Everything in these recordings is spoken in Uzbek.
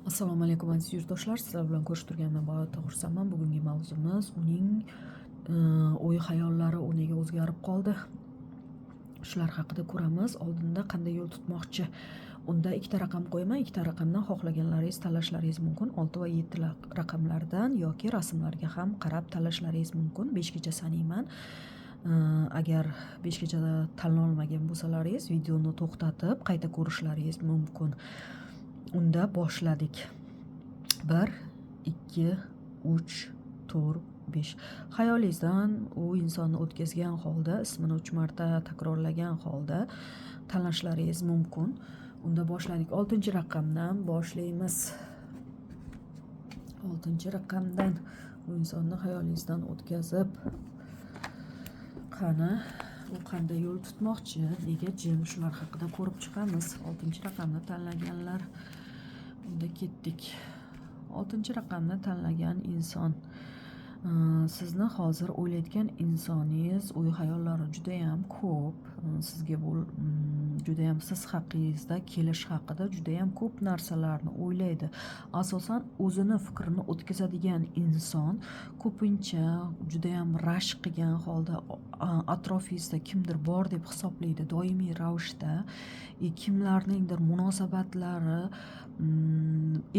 Assalomu alaykum aziz yurtdoshlar, sizlar bilan ko'rishib turganimdan bag'oyatda xursandman. Bugungi mavzumiz uning o'y-xayollari nega o'zgarib qoldi. Shular haqida ko'ramiz. Oldinda qanday yo'l tutmoqchi. Unda ikkita raqam qo'yaman, ikkita raqamdan xohlaganlaringiz tanlashlaringiz mumkin. 6 va 7 raqamlardan yoki rasmlarga ham qarab tanlashlaringiz mumkin. 5 gacha sanayman. Agar 5 gacha tanlolmagan bo'lsalaringiz, videoni to'xtatib qayta ko'rishlaringiz mumkin. Unda boshladik. 1, 2, 3, 4, 5. Xayolingizdan u insonni o'tkazgan holda, ismini 3 marta takrorlagan holda tanlashlaringiz mumkin. Unda boshladik. 6-raqamdan boshlaymiz. 6-raqamdan u insonni xayolingizdan o'tkazib, qani u qanday yo'l tutmoqchi, nega jim, shular haqida ko'rib chiqamiz. 6-raqamni tanlaganlar. Unda ketdik. 6-raqamni tanlagan inson. Sizni hozir o'ylayotgan insoningiz, o'y-xayollari juda ham ko'p. Sizga bu juda ham siz haqingizda kelish haqida juda ham ko'p narsalarni o'ylaydi. Asosan o'zini fikrini o'tkazadigan inson ko'pincha juda ham rashk qilgan holda atrofingizda kimdir bor deb hisoblaydi doimiy ravishda. Kimlarningdir munosabatlari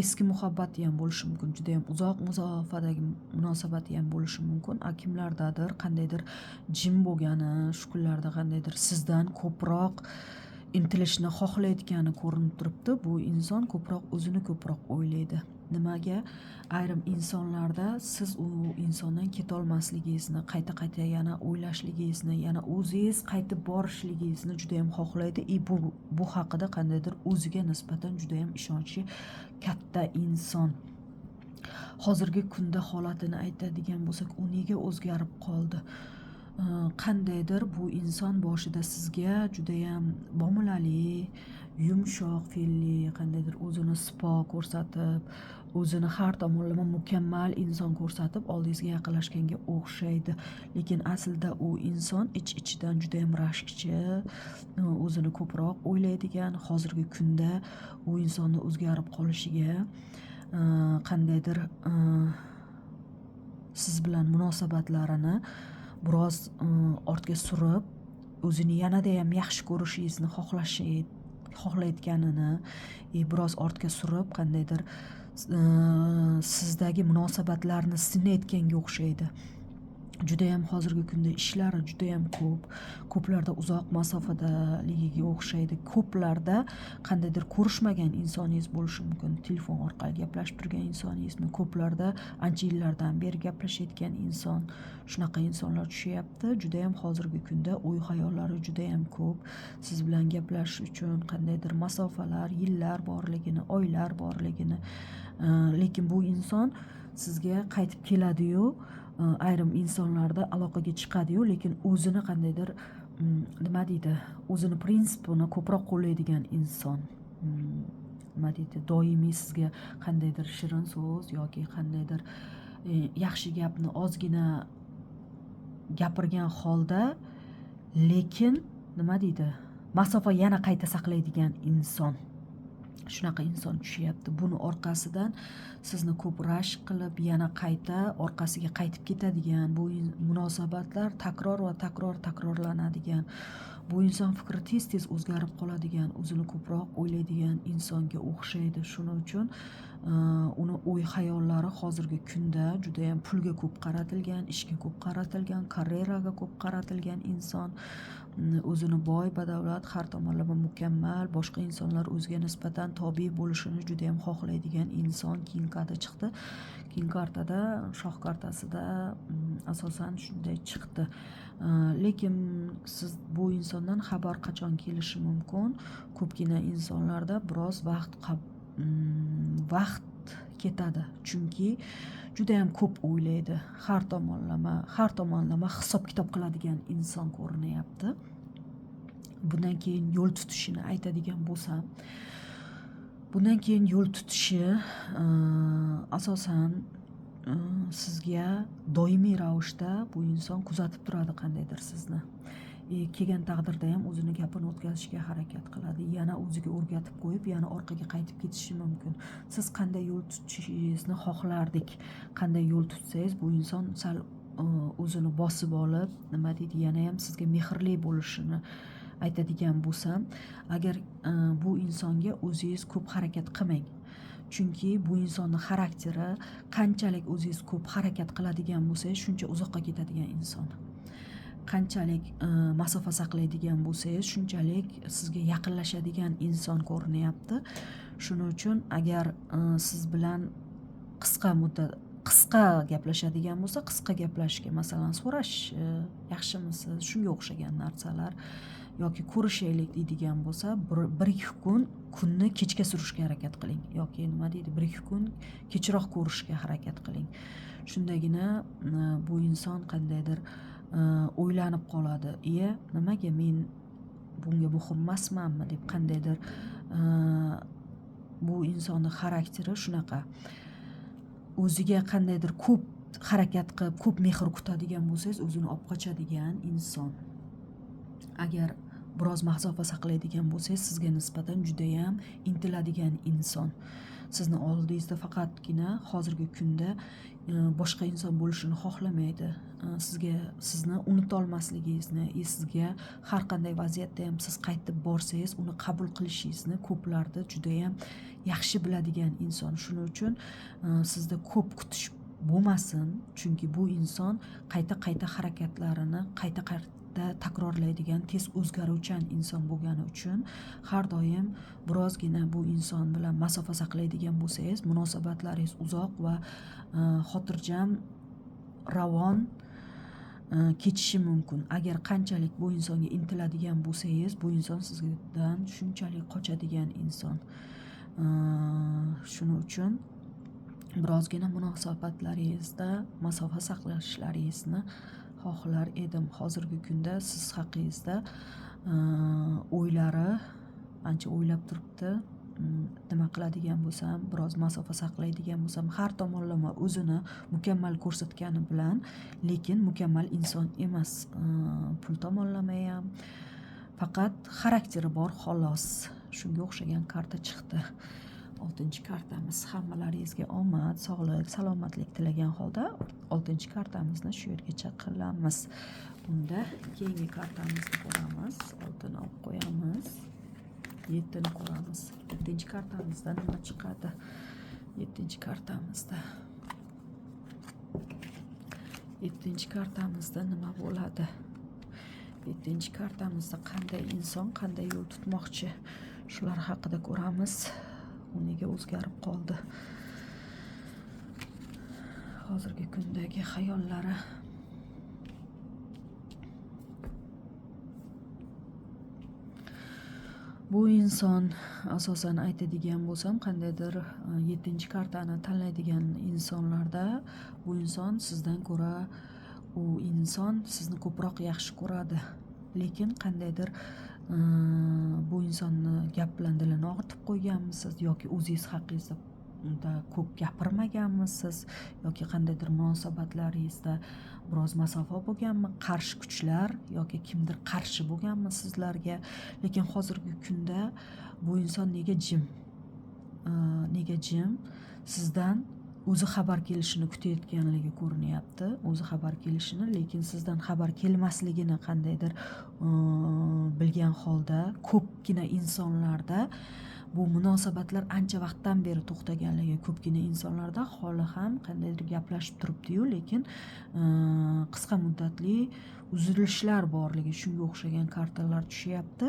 eski muhabbati ham bo'lishi mumkin, juda ham uzoq masofadagi munosabati ham bo'lishi mumkin. Kimlardadir qandaydir jim bo'lgani, shu kunlarda qandaydir sizdan ko'proq intilishni xohlayotgani ko'rinib turibdi. Bu inson ko'proq o'zini ko'proq o'ylaydi. Nimaga? Ayrim insonlarda siz u insondan ketolmasligingizni, qayta yana o'ylashligingizni, yana o'zingiz qaytib borishligingizni juda ham xohlaydi. Bu haqida qandaydir o'ziga nisbatan juda ham ishonchi katta inson. Hozirgi kunda holatini aytadigan bo'lsak, u nega o'zgarib qoldi? Qandaydir bu inson boshida sizga juda ham muomalali, yumshoq fe'lli, qandaydir o'zini sipo ko'rsatib, o'zini har tomonlama mukammal inson ko'rsatib oldingizga yaqinlashganga o'xshaydi. Lekin aslida u inson ichidan juda ham rashkchi, o'zini ko'proq o'ylaydigan. Hozirgi kunda u insonni o'zgarib qolishiga qandaydir siz bilan munosabatlarini biroz ortga surib, o'zini yanada ham yaxshi ko'rishingizni xohlayotganini biroz ortga surib, qandaydir sizdagi munosabatlarni sinayotganga o'xshaydi. Juda ham hozirgi kunda ishlari juda ham ko'p. Ko'plarda uzoq masofadaligiga o'xshaydi. Ko'plarda qandaydir ko'rishmagan insoningiz bo'lishi mumkin. Telefon orqali gaplashib turgan insoningizmi? Ko'plarda ancha yillardan beri gaplashayotgan inson. Shunaqa insonlar tushyapti. Juda ham hozirgi kunda o'y-xayollari juda ham ko'p. Siz bilan gaplashish uchun qandaydir masofalar, yillar borligini, oylar borligini. Lekin bu inson sizga qaytib keladi-yu, ayrim insonlarda aloqaga chiqadi-yu, lekin o'zini qandaydir nima deydi, o'zini prinsipini ko'proq qo'llaydigan inson. Nima deydi, doimiy sizga qandaydir shirin so'z yoki qandaydir yaxshi gapni ozgina gapirgan holda, lekin nima deydi, masofa yana qayta saqlaydigan inson. Shunaqa inson tushyapti. Buni orqasidan sizni ko'p rashk qilib, yana qayta orqasiga qaytib ketadigan, bu munosabatlar takror va takrorlanadigan. Bu inson fikri tez o'zgarib qoladigan, o'zini ko'proq o'ylaydigan insonga o'xshaydi. Shuning uchun uni o'y-xayollari hozirgi kunda juda ham pulga ko'p qaratilgan, ishga ko'p qaratilgan, karyeraga ko'p qaratilgan inson. O'zini boy, badavlat, har tomonlama mukammal, boshqa insonlar o'ziga nisbatan tobe bo'lishini juda ham xohlaydigan inson. King karta chiqdi. King kartada, shoh kartasida asosan shunday chiqdi. Lekin siz bu insondan xabar qachon kelishi mumkin? Ko'pgina insonlarda biroz vaqt ketadi, chunki juda ham ko'p o'ylaydi. Har tomonlama hisob-kitob qiladigan inson ko'rinyapti. Bundan keyin yo'l tutishini aytadigan bo'lsam, bundan keyin yo'l tutishi asosan sizga doimiy ravishda bu inson kuzatib turadi qandaydir sizni. kelgan taqdirda ham o'zini gapini o'tkazishga harakat qiladi, yana o'ziga o'rgatib qo'yib yana orqaga qaytib ketishi mumkin. Siz qanday yo'l tutishingizni xohlardik, qanday yo'l tutsangiz bu inson sal o'zini bosib olib, nima deydi, yana ham sizga mehrli bo'lishini aytadigan bo'lsam, agar bu insonga o'zingiz ko'p harakat qilmang. Chunki bu insonning xarakteri qanchalik o'zingiz ko'p harakat qiladigan bo'lsangiz, shuncha uzoqqa ketadigan inson. Qanchalik masofa saqlaydigan bo'lsangiz, shunchalik sizga yaqinlashadigan inson ko'rinyapti. Shuning uchun agar siz bilan qisqa gaplashadigan bo'lsa, qisqa gaplashishga, masalan, so'rash, yaxshimisiz, shunga o'xshagan narsalar yoki ko'rishaylik deydigan bo'lsa, 1-2 kunni kechga surishga harakat qiling yoki nima deydi, 1-2 kun kechroq ko'rishga harakat qiling. Shundagina bu inson qandaydir o'ylanib qoladi. Nimaga men bunga muhim emasmanmi deb qandaydir bu insonning xarakteri shunaqa. O'ziga qandaydir ko'p harakat qilib, ko'p mehr kutadigan bo'lsangiz, o'zini olib qochadigan inson. Agar biroz masofa saqlaydigan bo'lsangiz, sizga nisbatan juda ham intiladigan inson. Sizni oldingizda faqatgina hozirgi kunda boshqa inson bo'lishini xohlamaydi. Sizni unuta olmasligingizni, sizga har qanday vaziyatda ham siz qaytib borsangiz, uni qabul qilishingizni ko'plarda juda ham yaxshi biladigan inson. Shuning uchun sizda ko'p kutish bo'lmasin, chunki bu inson qayta harakatlarini qayta takrorlaydigan, tez o'zgaruvchan inson bo'lgani uchun har doim birozgina bu inson bilan masofa saqlaydigan bo'lsangiz, munosabatlaringiz uzoq va xotirjam, ravon kechishi mumkin. Agar qanchalik bu insonga intiladigan bo'lsangiz, bu inson sizdan shunchalik qochadigan inson. Shuning uchun birozgina munosabatlaringizda masofa saqlashlaringizni xohlar edim. Hozirgi kunda siz haqingizda o'ylari ancha o'ylab turibdi. Nima qiladigan bo'lsam, biroz masofa saqlaydigan bo'lsam, har tomonlama o'zini mukammal ko'rsatgani bilan, lekin mukammal inson emas. Pul tomonlama ham faqat xarakteri bor xolos. Shunga o'xshagan karta chiqdi. 6-kartamiz. Hammalaringizga omad, sog'lik, salomatlik tilagan holda 6-kartamizni shu yergacha qilamiz. Unda keyingi kartamizni ko'ramiz. 6ni olib qo'yamiz. 7ni ko'ramiz. 7-kartamizda nima chiqadi? 7-kartamizda 7-kartamizda nima bo'ladi? 7-kartamizda qanday inson, qanday yo'l tutmoqchi? Shular haqida ko'ramiz. U nega o'zgarib qoldi? Hozirgi kundagi xayollari. Bu inson asosan aytadigan bo'lsam, qandaydir 7-kartani tanlaydigan insonlarda bu inson sizdan ko'ra u inson sizni ko'proq yaxshi ko'radi. Lekin qandaydir bu insonni gap bilan dilini og'ritib qo'yganmisiz yoki o'zingiz haqingizda ko'p gapirmaganmisiz yoki qandaydir munosabatlaringizda biroz masofa bo'lganmi, qarshi kuchlar yoki kimdir qarshi bo'lganmi sizlarga? Lekin hozirgi kunda bu inson nega jim? Nega jim? Sizdan o'zi xabar kelishini kutayotganligi ko'rinyapti. O'zi xabar kelishini, lekin sizdan xabar kelmasligini qandaydir bilgan holda ko'pgina insonlarda bu munosabatlar ancha vaqtdan beri to'xtaganligi, ko'pgina insonlarda holi ham qandaydir gaplashib turibdi-yu, lekin qisqa muddatli uzilishlar borligi, shunga o'xshagan kartalar tushyapti.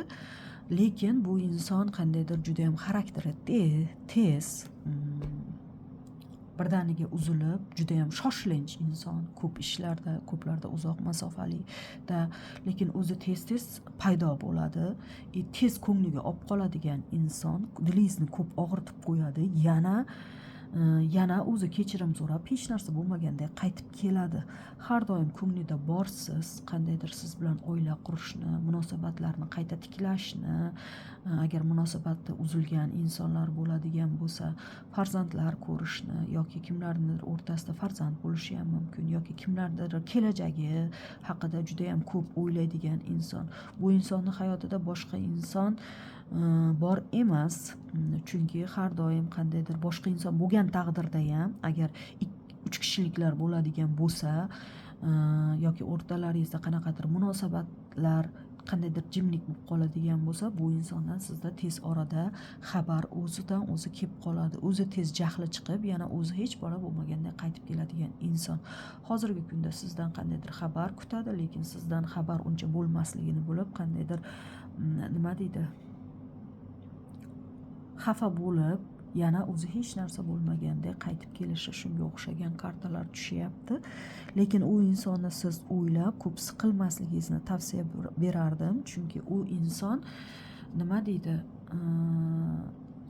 Lekin bu inson qandaydir juda ham xarakteri tez, birdaniga uzilib, juda ham shoshilinch inson, ko'p ishlarda, ko'plarda uzoq masofalikda, lekin o'zi tez paydo bo'ladi, tez ko'ngliga olib qoladigan inson, dilingizni ko'p og'ritib qo'yadi, yana yana o'zi kechirim so'rab hech narsa bo'lmagandek qaytib keladi. Har doim ko'nglida borsiz, qandaydir siz bilan oila qurishni, munosabatlarni qayta tiklashni, agar munosabatda uzilgan insonlar bo'ladigan bo'lsa, farzandlar ko'rishni yoki kimlarnidir o'rtasida farzand bo'lishi ham mumkin yoki kimlardir kelajagi haqida juda ham ko'p o'ylaydigan inson. Bu insonni hayotida boshqa inson bor emas, chunki har doim qandaydir boshqa inson bo'lgan taqdirda ham agar 3 kishiliklar bo'ladigan bo'lsa yoki o'rtalaringizda qanaqadir munosabatlar qandaydir jimlik bo'lib qoladigan bo'lsa, bu insondan sizda tez orada xabar o'zidan o'zi kelib qoladi. O'zi tez jahli chiqib, yana o'zi hech bora bo'lmaganda qaytib keladigan inson. Hozirgi kunda sizdan qandaydir xabar kutadi, lekin sizdan xabar uncha bo'lmasligini bilib, qandaydir nima deydi, xafa bo'lib, yana o'zi hech narsa bo'lmagandek qaytib kelishi, shunga o'xshagan kartalar tushyapti. Lekin u insonni siz o'ylab ko'p siqilmasligingizni tavsiya berardim, chunki u inson nima deydi,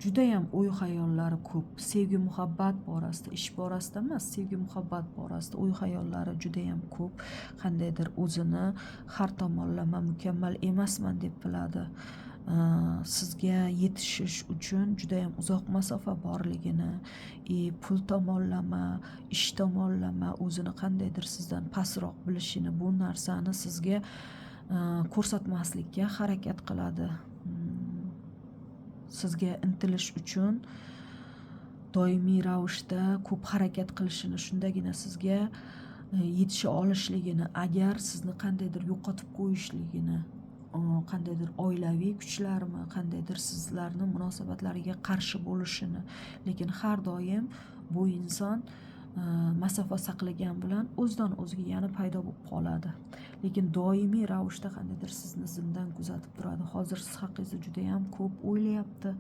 judayam o'y xayollari ko'p. Sevgi muhabbat borasida, ish borasida emas, sevgi muhabbat borasida o'y xayollari judayam ko'p. Qandaydir o'zini har tomonlama mukammal emasman deb biladi. Sizga yetishish uchun judayam uzoq masofa borligini, pul tomonlama, ish tomonlama o'zini qandaydir sizdan pastroq bilishini, bu narsani sizga ko'rsatmaslikka harakat qiladi. Sizga intilish uchun doimiy ravishda ko'p harakat qilishini, shundagina sizga yetisha olishligini, agar sizni qandaydir yo'qotib qo'yishligini, qandaydir oilaviy kuchlarmi, qandaydir sizlarni munosabatlariga qarshi bo'lishini, lekin har doim bu inson masofa saqlagan bilan o'zidan o'ziga yana paydo bo'lib qoladi. Lekin doimiy ravishda qandaydir sizni zimdan kuzatib turadi. Hozir siz haqingizda juda ham ko'p o'ylayapti.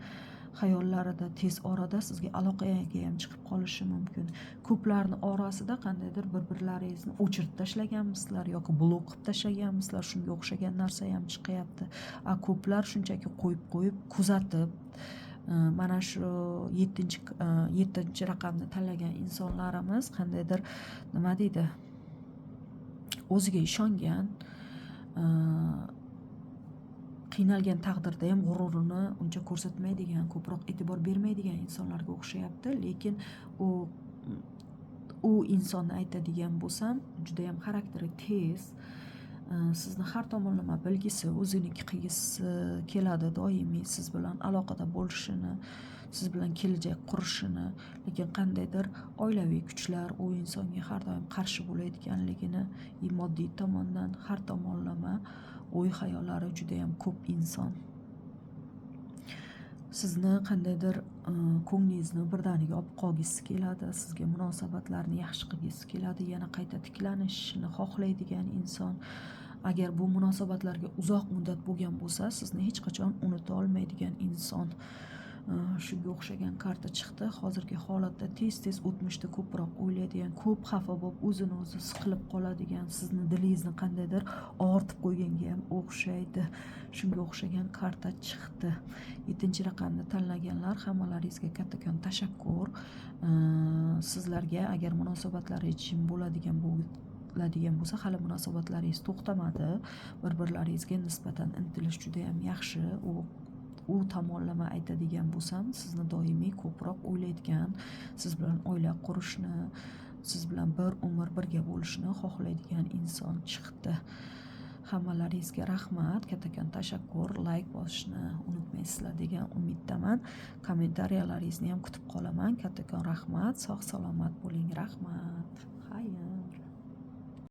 Xayollarida tez orada sizga aloqaga ham chiqib qolishi mumkin. Ko'plarning orasida qandaydir bir-birlaringizni o'chirib tashlaganmisizlar yoki blok qilib tashlaganmisizlar, shunga o'xshagan narsa ham chiqyapti. Ko'plar shunchaki qo'yib kuzatib, mana shu 7 raqamni tanlagan insonlarimiz qandaydir nima deydi, o'ziga ishongan, qiynalgan taqdirda ham g'ururini uncha ko'rsatmaydigan, ko'proq e'tibor bermaydigan insonlarga o'xshayapti. Lekin u insonni aytadigan bo'lsam, juda ham xarakteri tez, sizni har tomonlama bilgisi, o'ziniki qilgisi keladi, doimiy siz bilan aloqada bo'lishini, siz bilan kelajak qurishini, lekin qandaydir oilaviy kuchlar u insonga har doim qarshi bo'layotganligini, moddiy tomondan har tomonlama o'y xayollari juda ham ko'p inson. Sizni qandaydir ko'nglingizni birdaniga olib qolgisi keladi, sizga munosabatlarni yaxshi qilgisi keladi, yana qayta tiklanishni xohlaydigan inson. Agar bu munosabatlarga uzoq muddat bo'lgan bo'lsa, sizni hech qachon unuta olmaydigan inson. Shunga o'xshagan karta chiqdi. Hozirgi holatda tez o'tmishda ko'proq o'ylaydigan, ko'p xafa bo'lib, o'zini o'zi siqilib qoladigan, sizni dilingizni qandaydir og'ritib qo'yganga ham o'xshaydi. Shunga o'xshagan karta chiqdi. 7-raqamni tanlaganlar, hammalaringizga kattakon tashakkur. Sizlarga agar munosabatlaringiz jim bo'ladigan bo'lsa, hali munosabatlaringiz to'xtamadi, bir-birlaringizga nisbatan intilish juda ham yaxshi. U tomonlama aytadigan bo'lsam, sizni doimiy ko'proq o'ylaydigan, siz bilan oila qurishni, siz bilan bir umr birga bo'lishni xohlaydigan inson chiqdi. Hammalaringizga rahmat, kattakon tashakkur, like bosishni unutmaysizlar degan umiddaman. Kommentariyalaringizni ham kutib qolaman. Kattakon rahmat, sog' salomat bo'ling. Rahmat. Xayr.